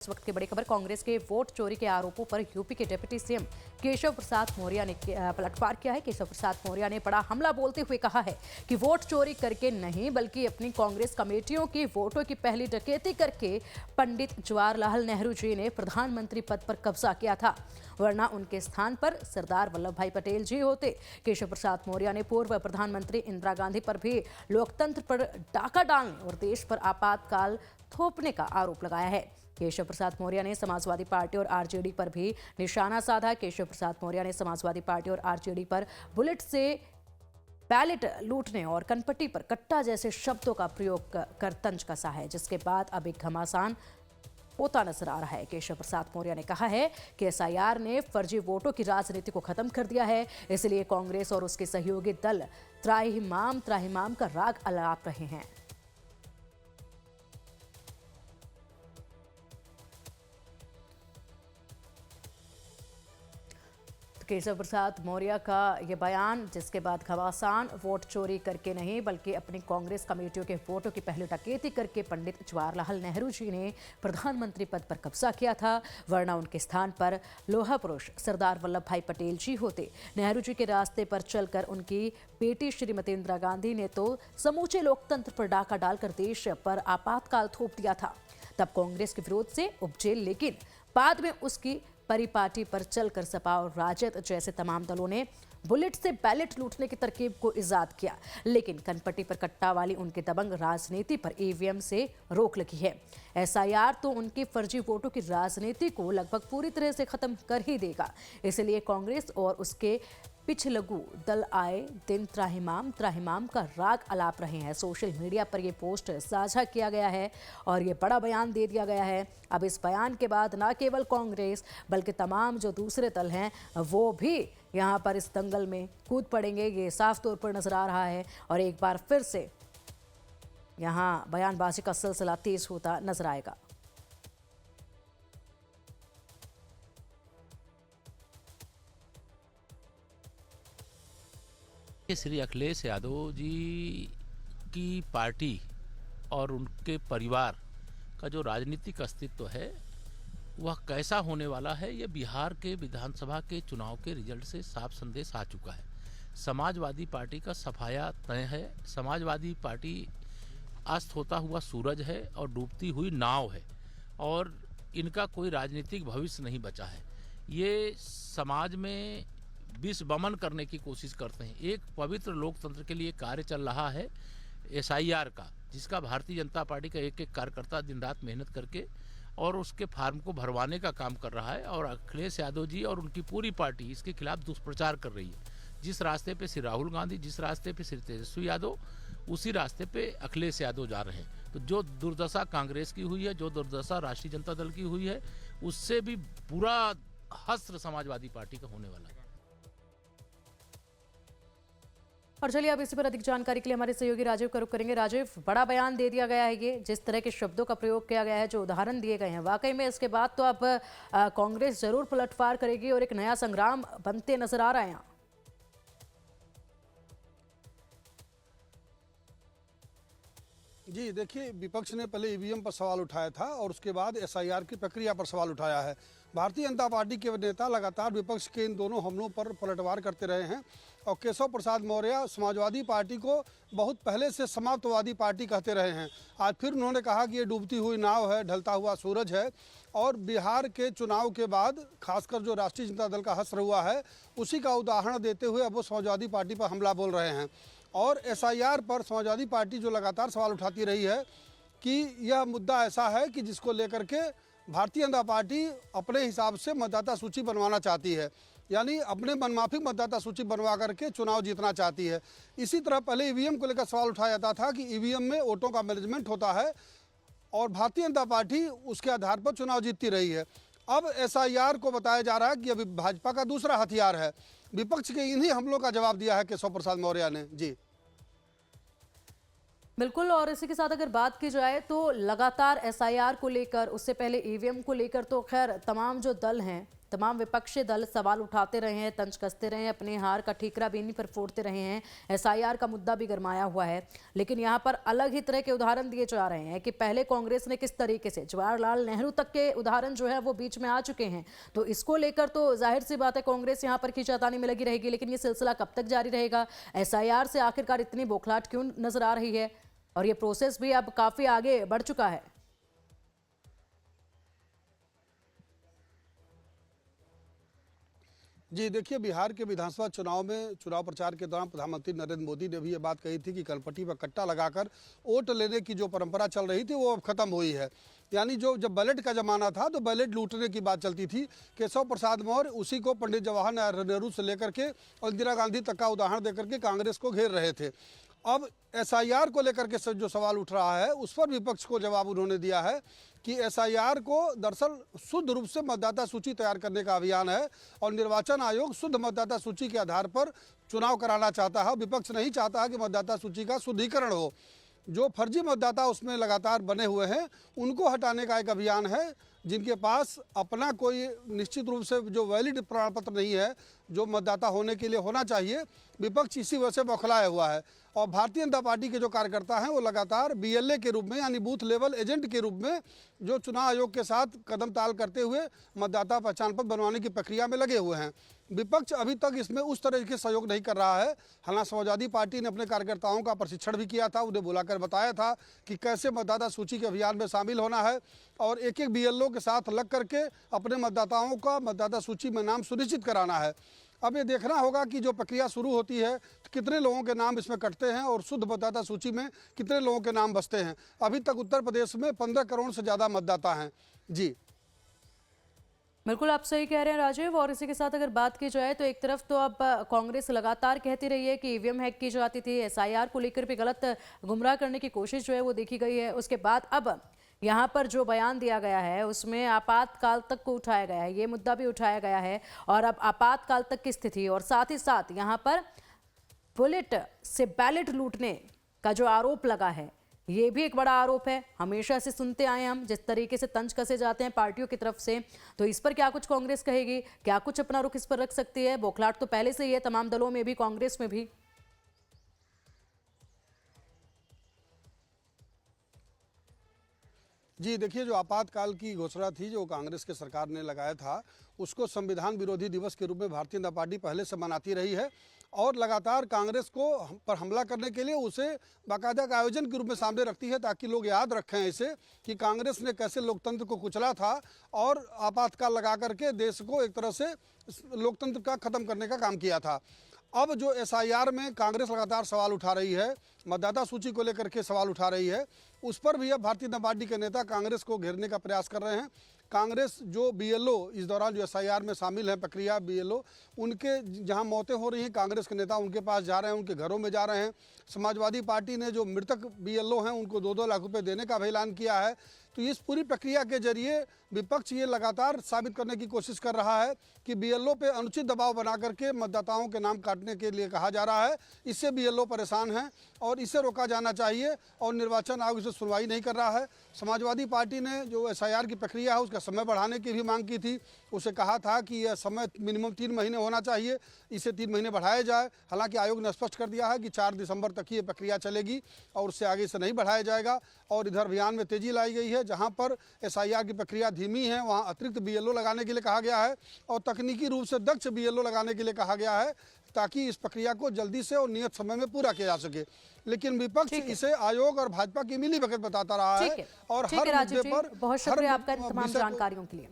इस वक्त की बड़ी खबर, कांग्रेस के वोट चोरी के आरोपों पर यूपी के डिप्टी सीएम केशव प्रसाद मौर्य ने पलटवार किया है। केशव प्रसाद मौर्य ने बड़ा हमला बोलते हुए कहा है कि वोट चोरी करके नहीं बल्कि अपनी कांग्रेस कमेटियों की वोटों की पहली डकैती करके पंडित जवाहरलाल नेहरू जी ने प्रधानमंत्री पद पर कब्जा किया था, वरना उनके स्थान पर सरदार वल्लभ भाई पटेल जी होते। केशव प्रसाद मौर्य ने पूर्व प्रधानमंत्री इंदिरा गांधी पर भी लोकतंत्र पर डाका डालने और देश पर आपातकाल थोपने का आरोप लगाया है। केशव प्रसाद मौर्य ने समाजवादी पार्टी और आरजेडी पर भी निशाना साधा। केशव प्रसाद मौर्य ने समाजवादी पार्टी और आरजेडी पर बुलेट से बैलेट लूटने और कनपट्टी पर कट्टा जैसे शब्दों का प्रयोग कर तंज कसा है, जिसके बाद अब एक घमासान होता नजर आ रहा है। केशव प्रसाद मौर्य ने कहा है कि एसआईआर ने फर्जी वोटों की राजनीति को खत्म कर दिया है, इसलिए कांग्रेस और उसके सहयोगी दल त्राहिमाम का राग अलाप रहे हैं। केशव प्रसाद मौर्य का यह बयान, जिसके बाद घमासान, वोट चोरी करके नहीं बल्कि अपनी कांग्रेस कमेटियों के वोटों की पहली डकैती करके पंडित जवाहरलाल नेहरू जी ने प्रधानमंत्री पद पर कब्जा किया था, वरना उनके स्थान पर लोहा पुरुष सरदार वल्लभ भाई पटेल जी होते। नेहरू जी के रास्ते पर चलकर उनकी बेटी श्रीमती इंदिरा गांधी ने तो समूचे लोकतंत्र पर डाका डालकर देश पर आपातकाल थोप दिया था। तब कांग्रेस के विरोध से उपजे, लेकिन बाद में उसकी परिपाटी पर चलकर सपा और राजद जैसे तमाम दलों ने बुलेट से बैलेट लूटने की तरकीब को इजाद किया, लेकिन कनपट्टी पर कट्टा वाली उनकी दबंग राजनीति पर ईवीएम से रोक लगी है। एसआईआर तो उनकी फर्जी वोटों की राजनीति को लगभग पूरी तरह से खत्म कर ही देगा, इसलिए कांग्रेस और उसके पिछलगू दल आए दिन त्राहिमाम का राग अलाप रहे हैं। सोशल मीडिया पर यह पोस्ट साझा किया गया है और ये बड़ा बयान दे दिया गया है। अब इस बयान के बाद न केवल कांग्रेस बल्कि तमाम जो दूसरे दल हैं वो भी यहाँ पर इस दंगल में कूद पड़ेंगे, ये साफ तौर पर नजर आ रहा है। और एक बार फिर से यहाँ बयानबाजी का सिलसिला तेज होता नजर आएगा। श्री अखिलेश यादव जी की पार्टी और उनके परिवार का जो राजनीतिक अस्तित्व है वह कैसा होने वाला है, यह बिहार के विधानसभा के चुनाव के रिजल्ट से साफ संदेश आ चुका है। समाजवादी पार्टी का सफाया तय है। समाजवादी पार्टी अस्त होता हुआ सूरज है और डूबती हुई नाव है और इनका कोई राजनीतिक भविष्य नहीं बचा है। ये समाज में विष वमन करने की कोशिश करते हैं। एक पवित्र लोकतंत्र के लिए कार्य चल रहा है एसआईआर का, जिसका भारतीय जनता पार्टी का एक एक कार्यकर्ता दिन रात मेहनत करके और उसके फार्म को भरवाने का काम कर रहा है। और अखिलेश यादव जी और उनकी पूरी पार्टी इसके खिलाफ दुष्प्रचार कर रही है। जिस रास्ते पे श्री राहुल गांधी, जिस रास्ते पे श्री तेजस्वी यादव, उसी रास्ते पे अखिलेश यादव जा रहे हैं। तो जो दुर्दशा कांग्रेस की हुई है, जो दुर्दशा राष्ट्रीय जनता दल की हुई है, उससे भी बुरा हस्र समाजवादी पार्टी का होने वाला है। और चलिए अब इसी पर अधिक जानकारी के लिए हमारे सहयोगी राजीव का रुख करेंगे। राजीव, बड़ा बयान दे दिया गया है, ये जिस तरह के शब्दों का प्रयोग किया गया है, जो उदाहरण दिए गए हैं, वाकई में इसके बाद तो अब कांग्रेस जरूर पलटवार करेगी और एक नया संग्राम बनते नजर आ रहा है यहाँ। जी देखिए, विपक्ष ने पहले ईवीएम पर सवाल उठाया था और उसके बाद एसआईआर की प्रक्रिया पर सवाल उठाया है। भारतीय जनता पार्टी के नेता लगातार विपक्ष के इन दोनों हमलों पर पलटवार करते रहे हैं और केशव प्रसाद मौर्य समाजवादी पार्टी को बहुत पहले से समाप्तवादी पार्टी कहते रहे हैं। आज फिर उन्होंने कहा कि ये डूबती हुई नाव है, ढलता हुआ सूरज है और बिहार के चुनाव के बाद खासकर जो राष्ट्रीय जनता दल का हश्र हुआ है उसी का उदाहरण देते हुए अब वो समाजवादी पार्टी पर हमला बोल रहे हैं। और एसआईआर पर समाजवादी पार्टी जो लगातार सवाल उठाती रही है कि यह मुद्दा ऐसा है कि जिसको लेकर के भारतीय जनता पार्टी अपने हिसाब से मतदाता सूची बनवाना चाहती है, यानी अपने मनमाफिक मतदाता सूची बनवा करके चुनाव जीतना चाहती है। इसी तरह पहले ईवीएम को लेकर सवाल उठाया जाता था कि ईवीएम में वोटों का मैनेजमेंट होता है और भारतीय जनता पार्टी उसके आधार पर चुनाव जीतती रही है। अब एसआईआर को बताया जा रहा है कि अभी भाजपा का दूसरा हथियार है। विपक्ष के इन्हीं हमलों का जवाब दिया है केशव प्रसाद मौर्य ने। जी बिल्कुल, और इसी के साथ अगर बात की जाए तो लगातार एसआईआर को लेकर, उससे पहले ईवीएम को लेकर तो खैर तमाम जो दल हैं तमाम विपक्षी दल सवाल उठाते रहे हैं, तंज कसते रहे हैं, अपने हार का ठीकरा बेनी पर फोड़ते रहे हैं। एसआईआर का मुद्दा भी गरमाया हुआ है, लेकिन यहाँ पर अलग ही तरह के उदाहरण दिए जा रहे हैं कि पहले कांग्रेस ने किस तरीके से, जवाहरलाल नेहरू तक के उदाहरण जो है वो बीच में आ चुके हैं। तो इसको लेकर तो जाहिर सी बात है कांग्रेस यहाँ पर खींचातानी में लगी रहेगी, लेकिन ये सिलसिला कब तक जारी रहेगा? एसआईआर से आखिरकार इतनी बौखलाहट क्यों नजर आ रही है? और ये प्रोसेस भी अब काफी आगे बढ़ चुका है। जी देखिए, बिहार के विधानसभा चुनाव में चुनाव प्रचार के दौरान प्रधानमंत्री नरेंद्र मोदी ने भी ये बात कही थी कि कलपट्टी पर कट्टा लगाकर वोट लेने की जो परंपरा चल रही थी वो अब खत्म हुई है। यानी जो जब बैलेट का जमाना था तो बैलेट लूटने की बात चलती थी। केशव प्रसाद मौर्य उसी को पंडित जवाहरलाल नेहरू से लेकर के और इंदिरा गांधी तक का उदाहरण देकर के कांग्रेस को घेर रहे थे। अब एसआईआर को लेकर के जो सवाल उठ रहा है उस पर विपक्ष को जवाब उन्होंने दिया है कि एसआईआर को दरअसल शुद्ध रूप से मतदाता सूची तैयार करने का अभियान है और निर्वाचन आयोग शुद्ध मतदाता सूची के आधार पर चुनाव कराना चाहता है। विपक्ष नहीं चाहता है कि मतदाता सूची का शुद्धिकरण हो। जो फर्जी मतदाता उसमें लगातार बने हुए हैं उनको हटाने का एक अभियान है। जिनके पास अपना कोई निश्चित रूप से जो वैलिड प्रमाण पत्र नहीं है, जो मतदाता होने के लिए होना चाहिए, विपक्ष इसी वजह से बौखलाया हुआ है। और भारतीय जनता पार्टी के जो कार्यकर्ता हैं वो लगातार बीएलए के रूप में यानी बूथ लेवल एजेंट के रूप में जो चुनाव आयोग के साथ कदम ताल करते हुए मतदाता पहचान पत्र बनवाने की प्रक्रिया में लगे हुए हैं। विपक्ष अभी तक इसमें उस तरह के सहयोग नहीं कर रहा है। हालांकि समाजवादी पार्टी ने अपने कार्यकर्ताओं का प्रशिक्षण भी किया था, उन्हें बुलाकर बताया था कि कैसे मतदाता सूची के अभियान में शामिल होना है और एक एक बीएलओ के साथ लग करके अपने मतदाताओं का मतदाता सूची में नाम सुनिश्चित कराना है। अब ये देखना होगा कि जो प्रक्रिया शुरू होती है तो कितने लोगों के नाम इसमें कटते हैं और शुद्ध मतदाता सूची में कितने लोगों के नाम बचते हैं। अभी तक उत्तर प्रदेश में 15 करोड़ से ज़्यादा मतदाता हैं। जी बिल्कुल, आप सही कह रहे हैं राजीव। और इसी के साथ अगर बात की जाए तो एक तरफ तो अब कांग्रेस लगातार कहती रही है कि ईवीएम हैक की जाती थी, एसआईआर को लेकर भी गलत गुमराह करने की कोशिश जो है वो देखी गई है। उसके बाद अब यहाँ पर जो बयान दिया गया है उसमें आपातकाल तक को उठाया गया है, ये मुद्दा भी उठाया गया है। और अब आपातकाल तक की स्थिति और साथ ही साथ यहाँ पर बुलेट से बैलेट लूटने का जो आरोप लगा है ये भी एक बड़ा आरोप है। हमेशा से सुनते आए हम जिस तरीके से तंज कसे जाते हैं पार्टियों की तरफ से, तो इस पर क्या कुछ कांग्रेस कहेगी? क्या कुछ अपना रुख इस पर रख सकती है? बौखलाहट तो पहले से ही है तमाम दलों में भी, कांग्रेस में भी। जी देखिए, जो आपातकाल की घोषणा थी जो कांग्रेस के सरकार ने लगाया था उसको संविधान विरोधी दिवस के रूप में भारतीय जनता पार्टी पहले से मनाती रही है और लगातार कांग्रेस को पर हमला करने के लिए उसे बाकायदा एक आयोजन के रूप में सामने रखती है ताकि लोग याद रखें इसे कि कांग्रेस ने कैसे लोकतंत्र को कुचला था और आपातकाल लगा करके देश को एक तरह से लोकतंत्र का खत्म करने का काम किया था। अब जो एसआईआर में कांग्रेस लगातार सवाल उठा रही है, मतदाता सूची को लेकर के सवाल उठा रही है, उस पर भी अब भारतीय जनता पार्टी के नेता कांग्रेस को घेरने का प्रयास कर रहे हैं। कांग्रेस जो बीएलओ इस दौरान जो एसआईआर में शामिल है प्रक्रिया बीएलओ, उनके जहां मौतें हो रही हैं कांग्रेस के नेता उनके पास जा रहे हैं, उनके घरों में जा रहे हैं। समाजवादी पार्टी ने जो मृतक बीएलओ हैं उनको 2-2 लाख रुपए देने का भी ऐलान किया है। तो इस पूरी प्रक्रिया के जरिए विपक्ष ये लगातार साबित करने की कोशिश कर रहा है कि बीएलओ पे अनुचित दबाव बना करके मतदाताओं के नाम काटने के लिए कहा जा रहा है। इससे बीएलओ परेशान हैं और इसे रोका जाना चाहिए और निर्वाचन आयोग इसे सुनवाई नहीं कर रहा है। समाजवादी पार्टी ने जो एसआईआर की प्रक्रिया है उसका समय बढ़ाने की भी मांग की थी। उसे कहा था कि यह समय मिनिमम 3 महीने होना चाहिए, इसे 3 महीने बढ़ाया जाए। हालांकि आयोग ने स्पष्ट कर दिया है कि 4 दिसंबर तक ही ये प्रक्रिया चलेगी और उससे आगे से नहीं बढ़ाया जाएगा। और इधर अभियान में तेजी लाई गई है, जहां पर एसआईआर की प्रक्रिया धीमी है वहां अतिरिक्त बीएलओ लगाने के लिए कहा गया है और तकनीकी रूप से दक्ष बीएलओ लगाने के लिए कहा गया है ताकि इस प्रक्रिया को जल्दी से और नियत समय में पूरा किया जा सके। लेकिन विपक्ष इसे आयोग और भाजपा की मिलीभगत बताता रहा है और हर मुद्दे पर बहुत शुक्रिया आपका तमाम जानकारियों के लिए।